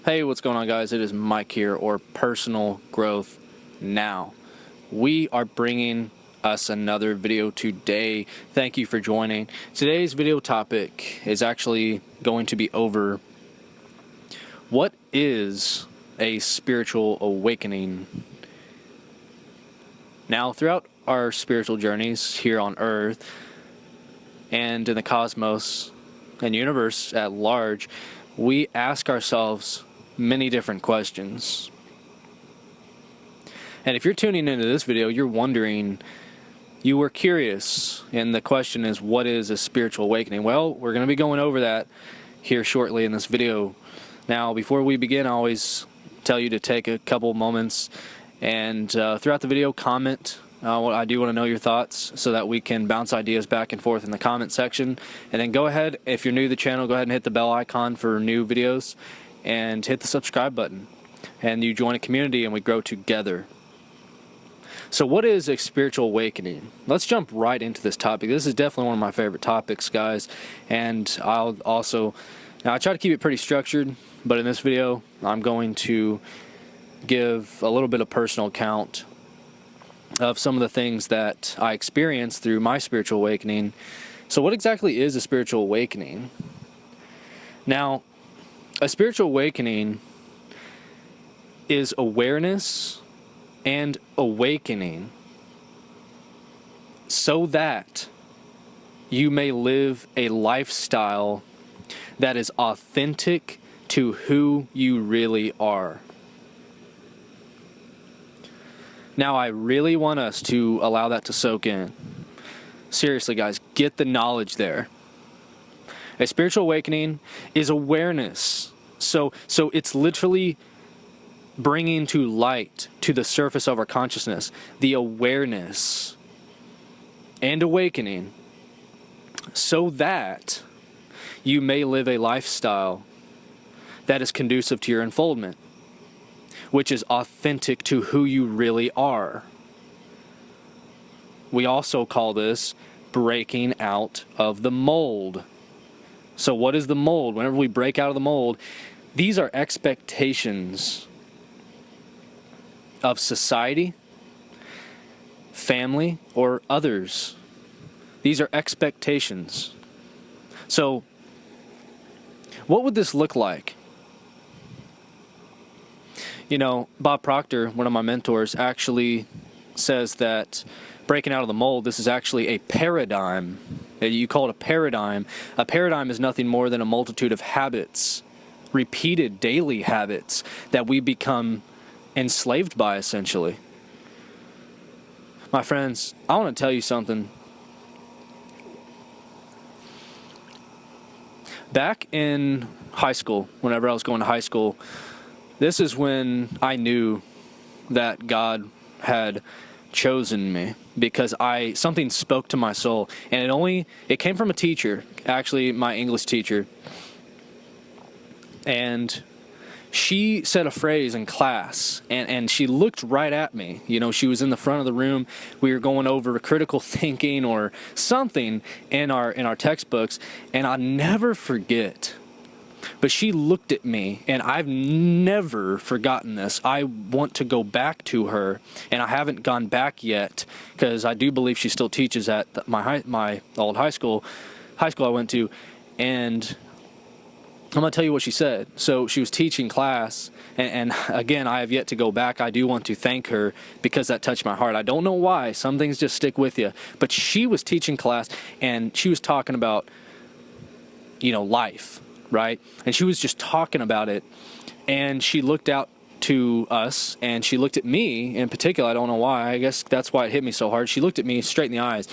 Hey, what's going on, guys? It is Mike here, or Personal Growth Now. We are bringing us another video today. Thank you for joining. Today's video topic is actually going to be over what is a spiritual awakening. Now, throughout our spiritual journeys here on Earth and in the cosmos and universe at large, we ask ourselves many different questions. And if you're tuning into this video, you're wondering, you were curious, and the question is, what is a spiritual awakening? Well, we're going to be going over that here shortly in this video. Now, before we begin, I always tell you to take a couple moments and throughout the video, comment. I do want to know your thoughts so that we can bounce ideas back and forth in the comment section. And then go ahead, if you're new to the channel, go ahead and hit the bell icon for new videos and hit the subscribe button. And you join a community and we grow together. So what is a spiritual awakening? Let's jump right into this topic. This is definitely one of my favorite topics, guys. And I try to keep it pretty structured, but in this video, I'm going to give a little bit of personal account of some of the things that I experienced through my spiritual awakening. So what exactly is a spiritual awakening? Now, a spiritual awakening is awareness and awakening so that you may live a lifestyle that is authentic to who you really are. Now, I really want us to allow that to soak in. Seriously, guys, get the knowledge there. A spiritual awakening is awareness. So it's literally bringing to light to the surface of our consciousness the awareness and awakening so that you may live a lifestyle that is conducive to your unfoldment, which is authentic to who you really are. We also call this breaking out of the mold. So what is the mold? Whenever we break out of the mold, these are expectations of society, family, or others. These are expectations. So what would this look like? You know, Bob Proctor, one of my mentors, actually says that breaking out of the mold, this is actually a paradigm. You call it a paradigm. A paradigm is nothing more than a multitude of habits, repeated daily habits that we become enslaved by, essentially. My friends, I want to tell you something. Back in high school, whenever I was going to high school, this is when I knew that God had chosen me, because something spoke to my soul, and it came from a teacher, actually my English teacher, and she said a phrase in class, and she looked right at me. You know, she was in the front of the room. We were going over critical thinking or something in our textbooks, and I'll never forget. But she looked at me, and I've never forgotten this. I want to go back to her, and I haven't gone back yet, because I do believe she still teaches at my old high school I went to, and I'm going to tell you what she said. So she was teaching class, and again, I have yet to go back. I do want to thank her because that touched my heart. I don't know why. Some things just stick with you. But she was teaching class, and she was talking about, life, right? And she was just talking about it, and she looked out to us, and she looked at me in particular. I don't know why. I guess that's why it hit me so hard. She looked at me straight in the eyes,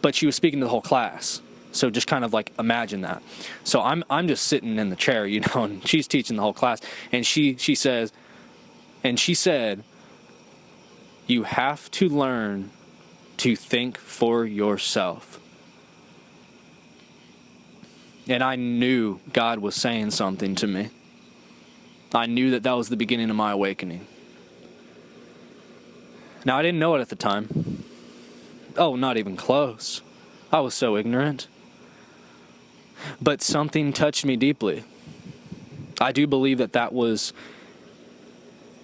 but she was speaking to the whole class. So just kind of like imagine that. So I'm just sitting in the chair, and she's teaching the whole class, and she said, you have to learn to think for yourself. And I knew God was saying something to me. I knew that was the beginning of my awakening. Now, I didn't know it at the time. Oh, not even close. I was so ignorant. But something touched me deeply. I do believe that that was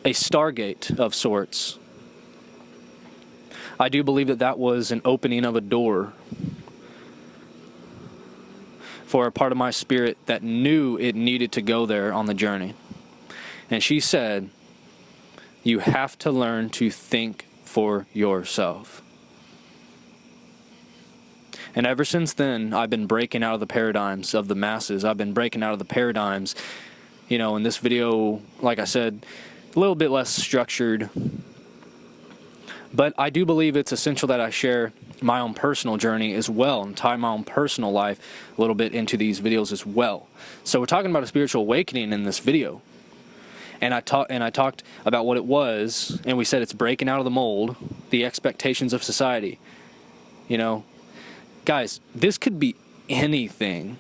a stargate of sorts. I do believe that that was an opening of a door for a part of my spirit that knew it needed to go there on the journey. And she said, you have to learn to think for yourself. And ever since then, I've been breaking out of the paradigms of the masses. I've been breaking out of the paradigms. You know, in this video, like I said, a little bit less structured. But I do believe it's essential that I share my own personal journey as well and tie my own personal life a little bit into these videos as well. So we're talking about a spiritual awakening in this video. And I talked about what it was, and we said it's breaking out of the mold, the expectations of society. You know, guys, this could be anything.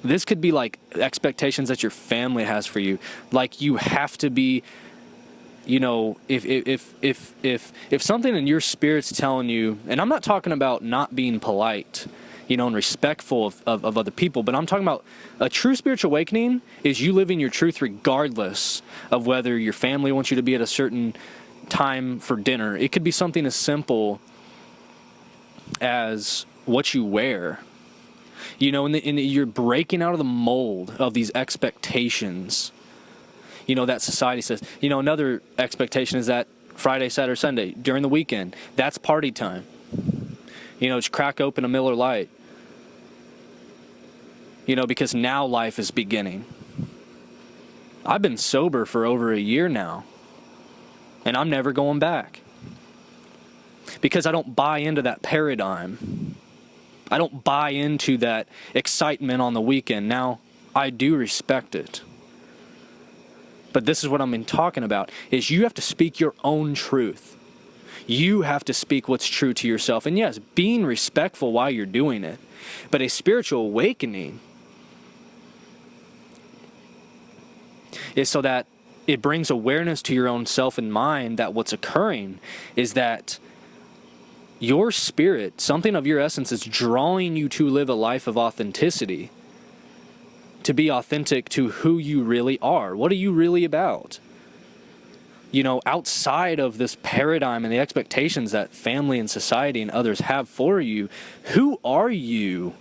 This could be like expectations that your family has for you. Like you have to be, you know, if something in your spirit's telling you, and I'm not talking about not being polite, you know, and respectful of other people, but I'm talking about a true spiritual awakening is you living your truth regardless of whether your family wants you to be at a certain time for dinner. It could be something as simple as what you wear. You know, you're breaking out of the mold of these expectations, you know, that society says. You know, another expectation is that Friday, Saturday, Sunday, during the weekend, that's party time. You know, just crack open a Miller Lite. You know, because now life is beginning. I've been sober for over a year now, and I'm never going back. Because I don't buy into that paradigm. I don't buy into that excitement on the weekend. Now, I do respect it. But this is what I'm talking about, is you have to speak your own truth. You have to speak what's true to yourself. And yes, being respectful while you're doing it. But a spiritual awakening is so that it brings awareness to your own self and mind that what's occurring is that your spirit, something of your essence, is drawing you to live a life of authenticity. To be authentic to who you really are. What are you really about? You know, outside of this paradigm and the expectations that family and society and others have for you, who are you?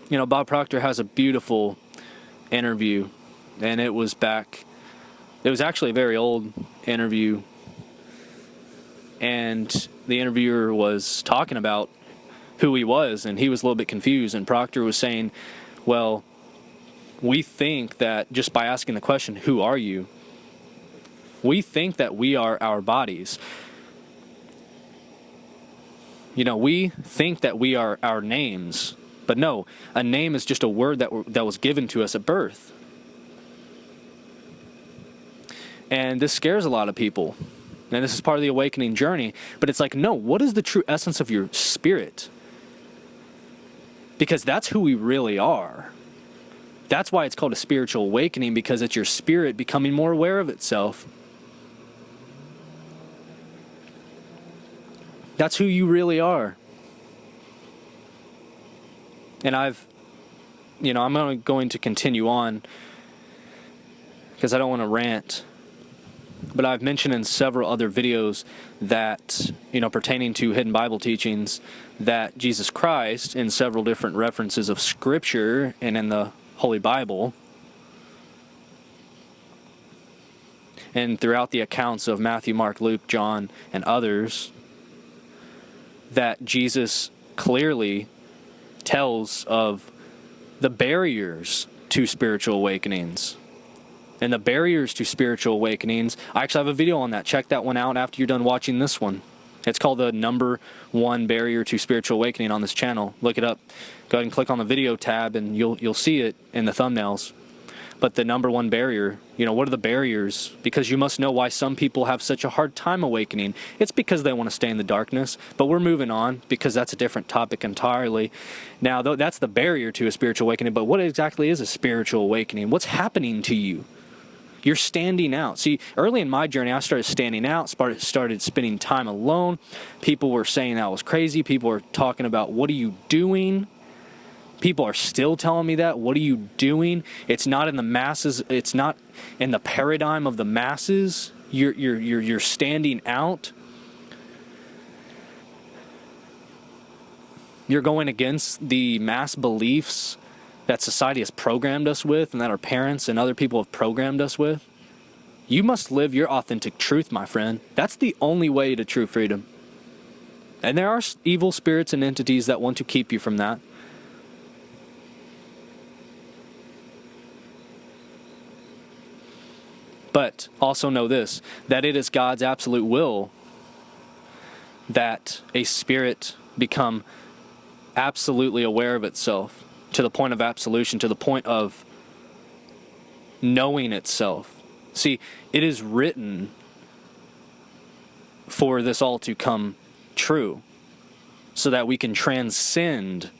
You know, Bob Proctor has a beautiful interview, and it was actually a very old interview, and the interviewer was talking about who he was, and he was a little bit confused, and Proctor was saying, well, we think that just by asking the question, who are you? We think that we are our bodies. You know, we think that we are our names. But no, a name is just a word that was given to us at birth. And this scares a lot of people. And this is part of the awakening journey. But it's like, no, what is the true essence of your spirit? Because that's who we really are. That's why it's called a spiritual awakening, because it's your spirit becoming more aware of itself. That's who you really are. And I'm going to continue on because I don't want to rant. But I've mentioned in several other videos that, you know, pertaining to hidden Bible teachings, that Jesus Christ, in several different references of Scripture and in the Holy Bible, and throughout the accounts of Matthew, Mark, Luke, John, and others, that Jesus clearly tells of the barriers to spiritual awakenings. And the barriers to spiritual awakenings, I actually have a video on that. Check that one out after you're done watching this one. It's called the number 1 barrier to spiritual awakening on this channel. Look it up. Go ahead and click on the video tab and you'll see it in the thumbnails. But the number 1 barrier, you know, what are the barriers? Because you must know why some people have such a hard time awakening. It's because they want to stay in the darkness. But we're moving on because that's a different topic entirely. Now, that's the barrier to a spiritual awakening. But what exactly is a spiritual awakening? What's happening to you? You're standing out. See, early in my journey, I started standing out, started spending time alone. People were saying I was crazy. People were talking about, what are you doing? People are still telling me that. What are you doing? It's not in the masses. It's not in the paradigm of the masses. You're standing out. You're going against the mass beliefs that society has programmed us with and that our parents and other people have programmed us with. You must live your authentic truth, my friend. That's the only way to true freedom. And there are evil spirits and entities that want to keep you from that. But also know this, that it is God's absolute will that a spirit become absolutely aware of itself to the point of absolution, to the point of knowing itself. See, it is written for this all to come true so that we can transcend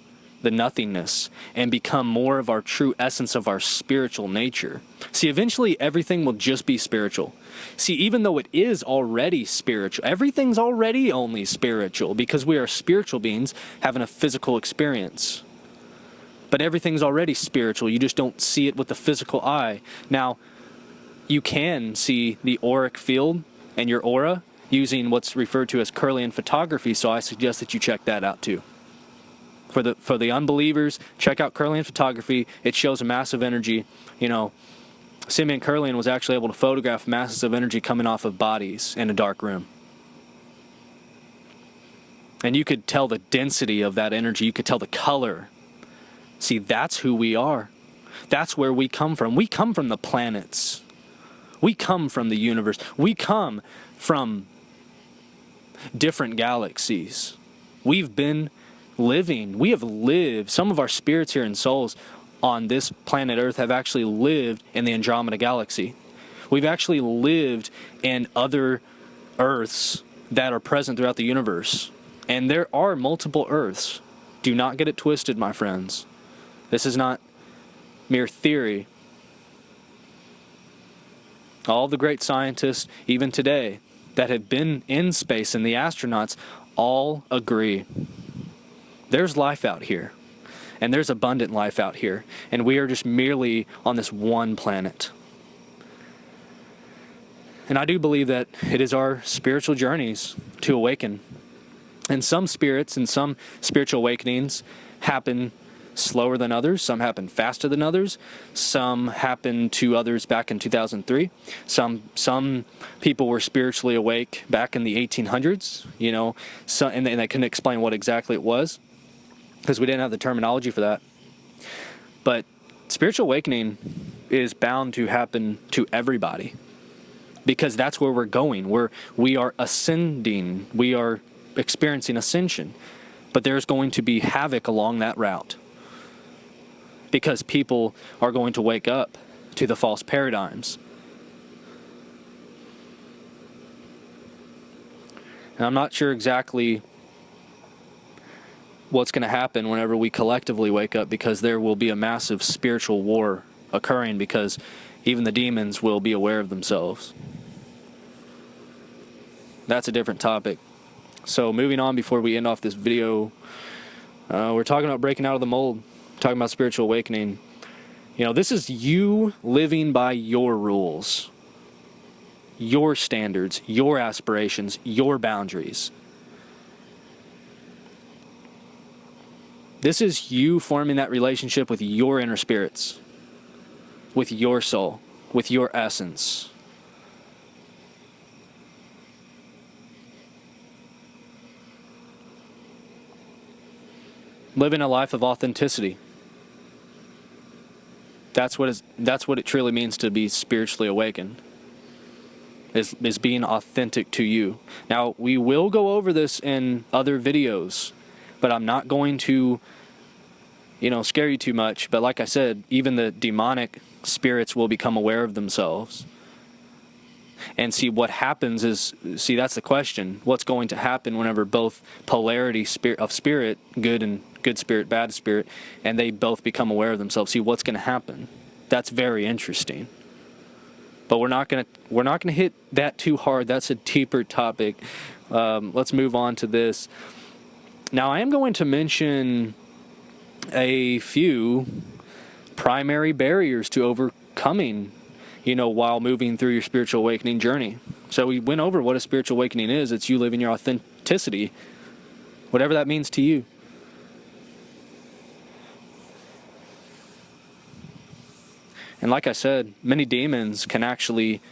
the nothingness and become more of our true essence of our spiritual nature. See, eventually everything will just be spiritual. See, even though it is already spiritual, everything's already only spiritual because we are spiritual beings having a physical experience. But everything's already spiritual. You just don't see it with the physical eye. Now, you can see the auric field and your aura using what's referred to as Kirlian photography, so I suggest that you check that out too. For the unbelievers, check out Kirlian photography. It shows a massive energy. You know, Simeon Kirlian was actually able to photograph masses of energy coming off of bodies in a dark room. And you could tell the density of that energy. You could tell the color. See, that's who we are. That's where we come from. We come from the planets. We come from the universe. We come from different galaxies. We've been living. We have lived. Some of our spirits here and souls on this planet Earth have actually lived in the Andromeda Galaxy. We've actually lived in other Earths that are present throughout the universe. And there are multiple Earths. Do not get it twisted, my friends. This is not mere theory. All the great scientists, even today, that have been in space and the astronauts all agree. There's life out here, and there's abundant life out here, and we are just merely on this one planet. And I do believe that it is our spiritual journeys to awaken. And some spirits and some spiritual awakenings happen slower than others. Some happen faster than others. Some happened to others back in 2003. Some people were spiritually awake back in the 1800s, you know, and they couldn't explain what exactly it was, because we didn't have the terminology for that. But spiritual awakening is bound to happen to everybody, because that's where we're going. We are ascending. We are experiencing ascension. But there's going to be havoc along that route, because people are going to wake up to the false paradigms. And I'm not sure exactly what's going to happen whenever we collectively wake up, because there will be a massive spiritual war occurring, because even the demons will be aware of themselves. That's a different topic. So moving on, before we end off this video, we're talking about breaking out of the mold, talking about spiritual awakening. You know, this is you living by your rules, your standards, your aspirations, your boundaries. This is you forming that relationship with your inner spirits, with your soul, with your essence. Living a life of authenticity. That's what it truly means to be spiritually awakened. Is being authentic to you. Now, we will go over this in other videos, but I'm not going to, scare you too much. But like I said, even the demonic spirits will become aware of themselves. And see, what happens is, that's the question. What's going to happen whenever both polarity of spirit, good spirit, bad spirit, and they both become aware of themselves? See, what's going to happen? That's very interesting. But we're not gonna hit that too hard. That's a deeper topic. Let's move on to this. Now, I am going to mention a few primary barriers to overcoming, while moving through your spiritual awakening journey. So we went over what a spiritual awakening is. It's you living your authenticity, whatever that means to you. And like I said, many demons can actually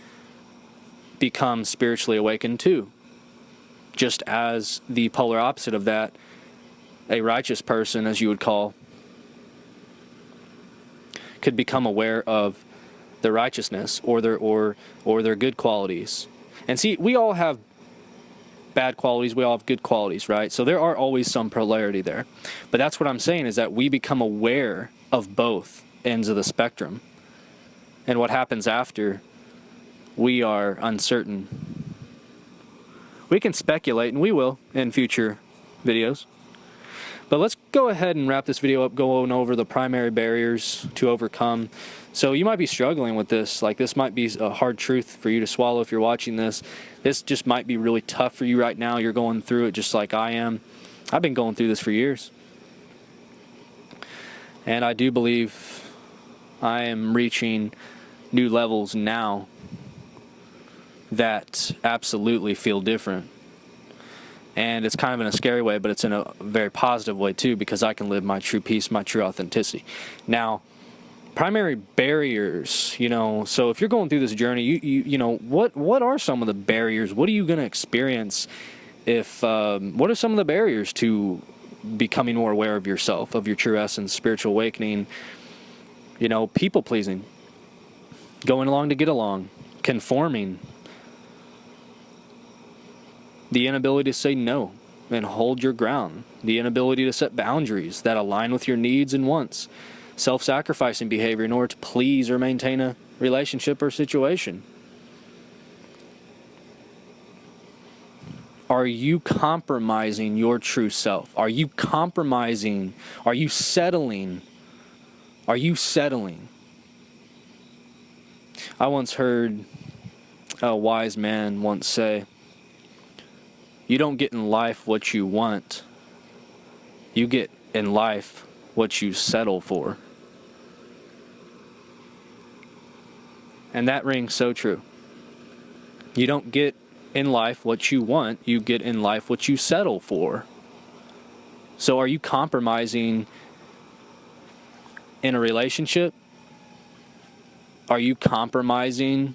become spiritually awakened too. Just as the polar opposite of that, a righteous person, as you would call, could become aware of their righteousness or their good qualities. And see, we all have bad qualities, we all have good qualities, right? So there are always some polarity there. But that's what I'm saying, is that we become aware of both ends of the spectrum. And what happens after, we are uncertain. We can speculate, and we will in future videos. But let's go ahead and wrap this video up going over the primary barriers to overcome. So you might be struggling with this. Like, this might be a hard truth for you to swallow if you're watching this. This just might be really tough for you right now. You're going through it just like I am. I've been going through this for years. And I do believe I am reaching new levels now that absolutely feel different. And it's kind of in a scary way, but it's in a very positive way too, because I can live my true peace, my true authenticity. Now, primary barriers, so if you're going through this journey, what are some of the barriers? What are you going to experience what are some of the barriers to becoming more aware of yourself, of your true essence, spiritual awakening? People pleasing, going along to get along, conforming, the inability to say no and hold your ground, the inability to set boundaries that align with your needs and wants, self-sacrificing behavior in order to please or maintain a relationship or situation. Are you compromising your true self? Are you compromising? Are you settling? Are you settling? I once heard a wise man once say, you don't get in life what you want. You get in life what you settle for. And that rings so true. You don't get in life what you want. You get in life what you settle for. So are you compromising in a relationship? Are you compromising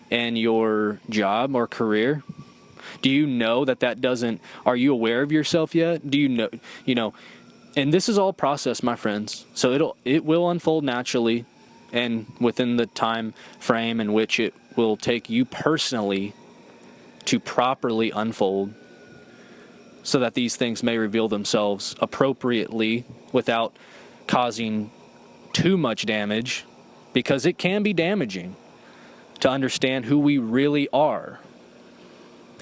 in your job or career? Do you know that doesn't, are you aware of yourself yet? Do you know, and this is all process, my friends. So it will unfold naturally and within the time frame in which it will take you personally to properly unfold, so that these things may reveal themselves appropriately without causing too much damage, because it can be damaging to understand who we really are.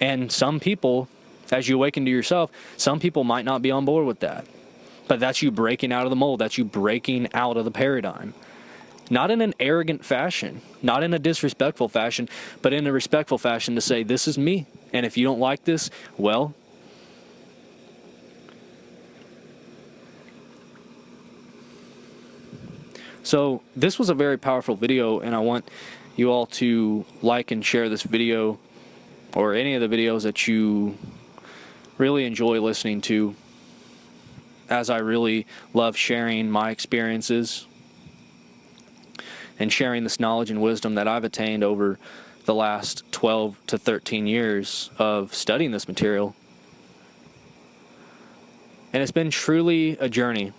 And some people, as you awaken to yourself, some people might not be on board with that. But that's you breaking out of the mold. That's you breaking out of the paradigm. Not in an arrogant fashion, not in a disrespectful fashion, but in a respectful fashion, to say, this is me. And if you don't like this, well, so this was a very powerful video, and I want you all to like and share this video, or any of the videos that you really enjoy listening to, as I really love sharing my experiences and sharing this knowledge and wisdom that I've attained over the last 12 to 13 years of studying this material. And it's been truly a journey.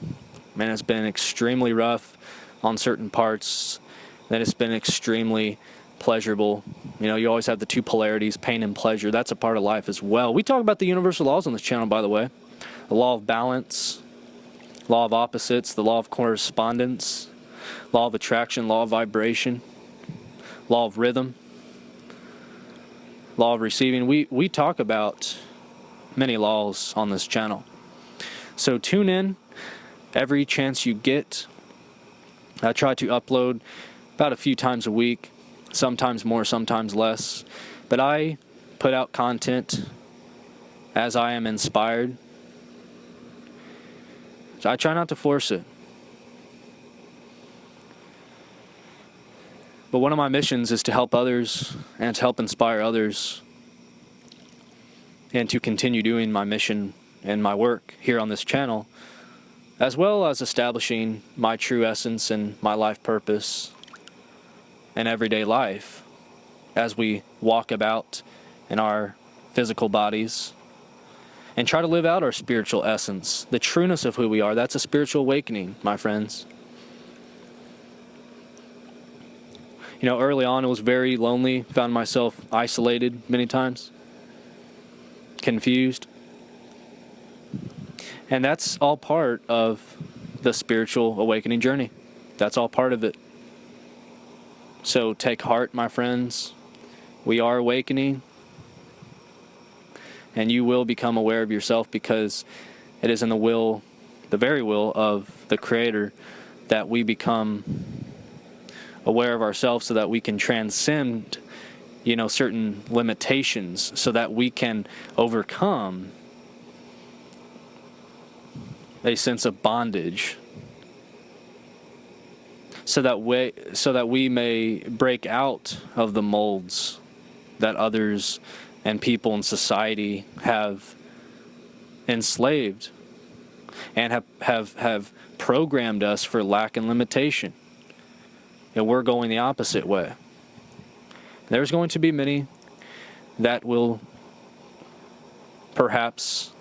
Man, it's been extremely rough on certain parts, then it's been extremely pleasurable. You always have the two polarities, pain and pleasure. That's a part of life as well. We talk about the universal laws on this channel, by the way. The law of balance, law of opposites, the law of correspondence, law of attraction, law of vibration, law of rhythm, law of receiving. We talk about many laws on this channel. So tune in every chance you get. I try to upload about a few times a week, sometimes more, sometimes less. But I put out content as I am inspired. So I try not to force it. But one of my missions is to help others and to help inspire others and to continue doing my mission and my work here on this channel, as well as establishing my true essence and my life purpose and everyday life as we walk about in our physical bodies and try to live out our spiritual essence, the trueness of who we are. That's a spiritual awakening, my friends. You know, early on it was very lonely, found myself isolated many times, confused. And that's all part of the spiritual awakening journey. That's all part of it. So take heart, my friends. We are awakening. And you will become aware of yourself, because it is in the will, the very will of the Creator, that we become aware of ourselves so that we can transcend, you know, certain limitations, so that we can overcome a sense of bondage, so that we may break out of the molds that others and people in society have enslaved and have programmed us for lack and limitation. And we're going the opposite way. There's going to be many that will perhaps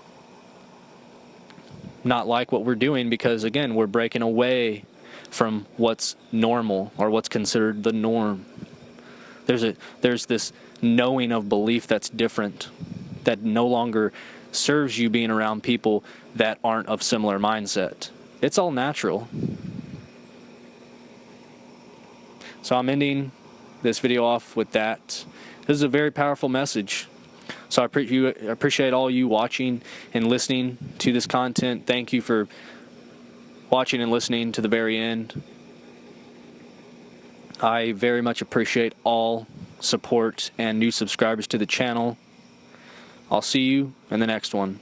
not like what we're doing, because again, we're breaking away from what's normal or what's considered the norm. There's this knowing of belief that's different, that no longer serves you being around people that aren't of similar mindset. It's all natural. So I'm ending this video off with that. This is a very powerful message. So I appreciate all you watching and listening to this content. Thank you for watching and listening to the very end. I very much appreciate all support and new subscribers to the channel. I'll see you in the next one.